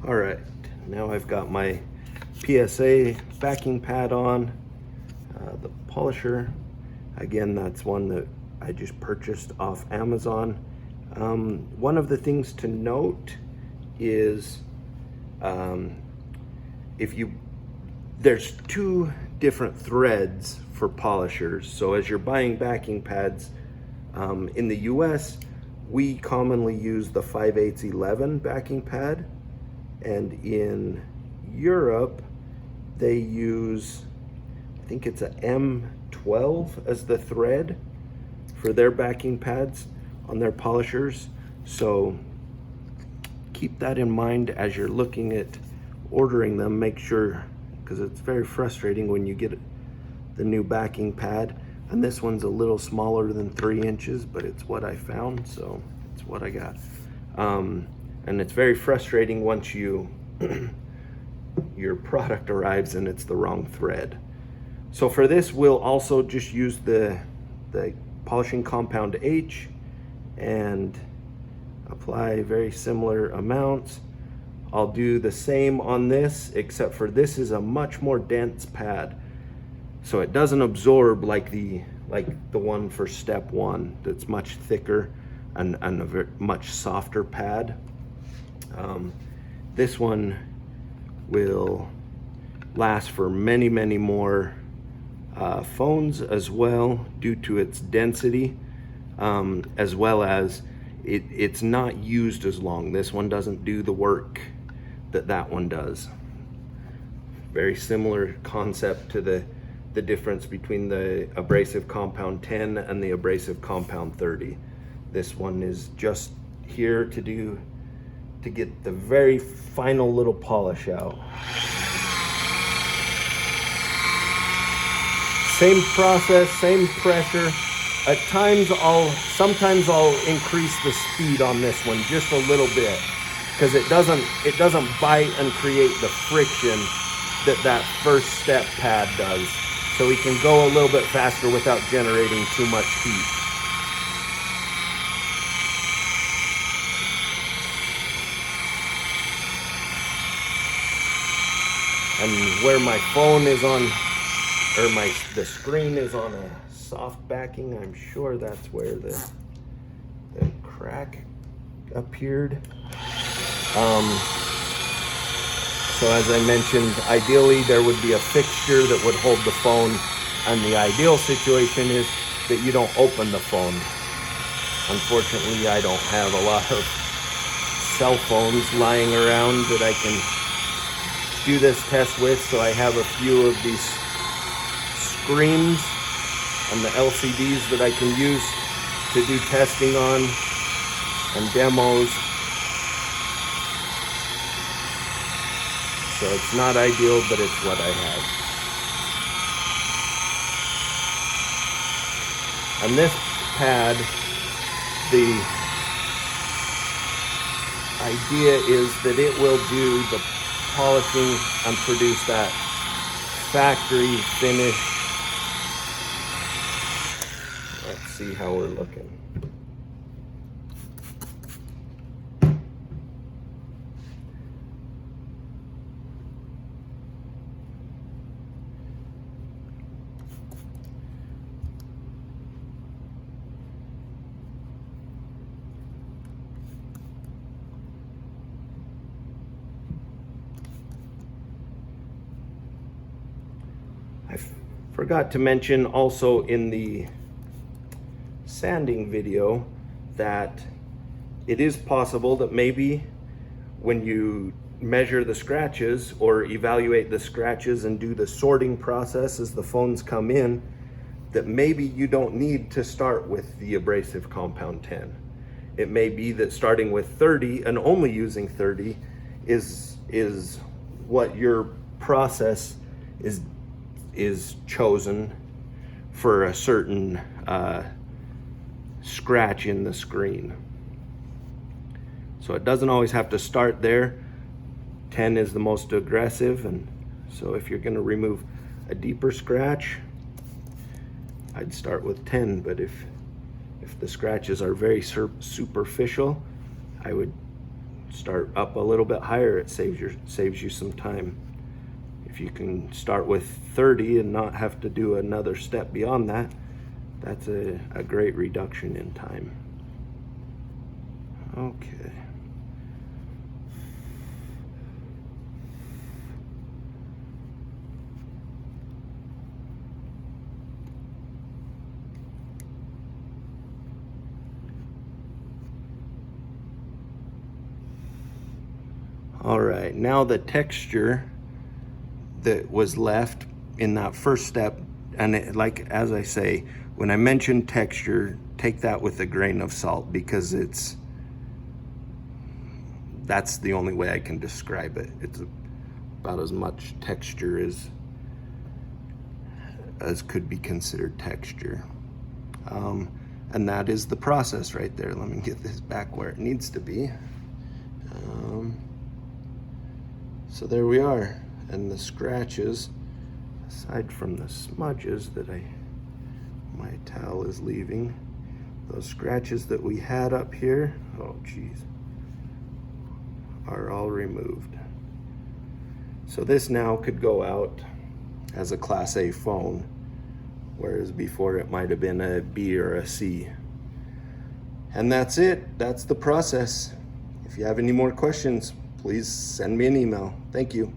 All right, now I've got my PSA backing pad on, the polisher. Again, that's one that I just purchased off Amazon. One of the things to note is there's two different threads for polishers. So as you're buying backing pads, in the US, we commonly use the 5/8 11 backing pad, and in Europe, they use, I think it's a M12 as the thread for their backing pads on their polishers. So keep that in mind as you're looking at ordering them. Make sure, because it's very frustrating when you get the new backing pad, and this one's a little smaller than 3 inches, but it's what I found, so it's what I got. And it's very frustrating once your product arrives and it's the wrong thread. So for this, we'll also just use the polishing compound H and apply very similar amounts. I'll do the same on this, except for this is a much more dense pad. So it doesn't absorb like the one for step 1 that's much thicker and a very, much softer pad. This one will last for many more phones as well, due to its density, as well as it's not used as long. This one doesn't do the work that one does. Very similar concept to the difference between the abrasive compound 10 and the abrasive compound 30. This one is just here to get the very final little polish out. Same process, same pressure. At times sometimes I'll increase the speed on this one just a little bit, because it doesn't bite and create the friction that first step pad does. So we can go a little bit faster without generating too much heat. And where my phone is on, or the screen is on a soft backing, I'm sure that's where the crack appeared. So as I mentioned, ideally there would be a fixture that would hold the phone, and the ideal situation is that you don't open the phone. Unfortunately, I don't have a lot of cell phones lying around that I can do this test with, so I have a few of these screens and the LCDs that I can use to do testing on and demos. So it's not ideal, but it's what I have. And this pad, the idea is that it will do the polishing and produce that factory finish. Let's see how we're looking. I forgot to mention also in the sanding video that it is possible that maybe when you measure the scratches or evaluate the scratches and do the sorting process as the phones come in, that maybe you don't need to start with the abrasive compound 10. It may be that starting with 30 and only using 30 is what your process is chosen for a certain scratch in the screen. So it doesn't always have to start there. 10 is the most aggressive, and so if you're going to remove a deeper scratch, I'd start with 10, but if the scratches are very superficial, I would start up a little bit higher, it saves you some time. If you can start with 30 and not have to do another step beyond that, that's a great reduction in time. Okay. All right, now the texture that was left in that first step, and like as I say, when I mention texture, take that with a grain of salt, because that's the only way I can describe it. It's about as much texture as could be considered texture. And that is the process right there. Let me get this back where it needs to be. So there we are. And the scratches, aside from the smudges that my towel is leaving, those scratches that we had up here, oh geez, are all removed. So this now could go out as a Class A phone, whereas before it might have been a B or a C. And that's it. That's the process. If you have any more questions, please send me an email. Thank you.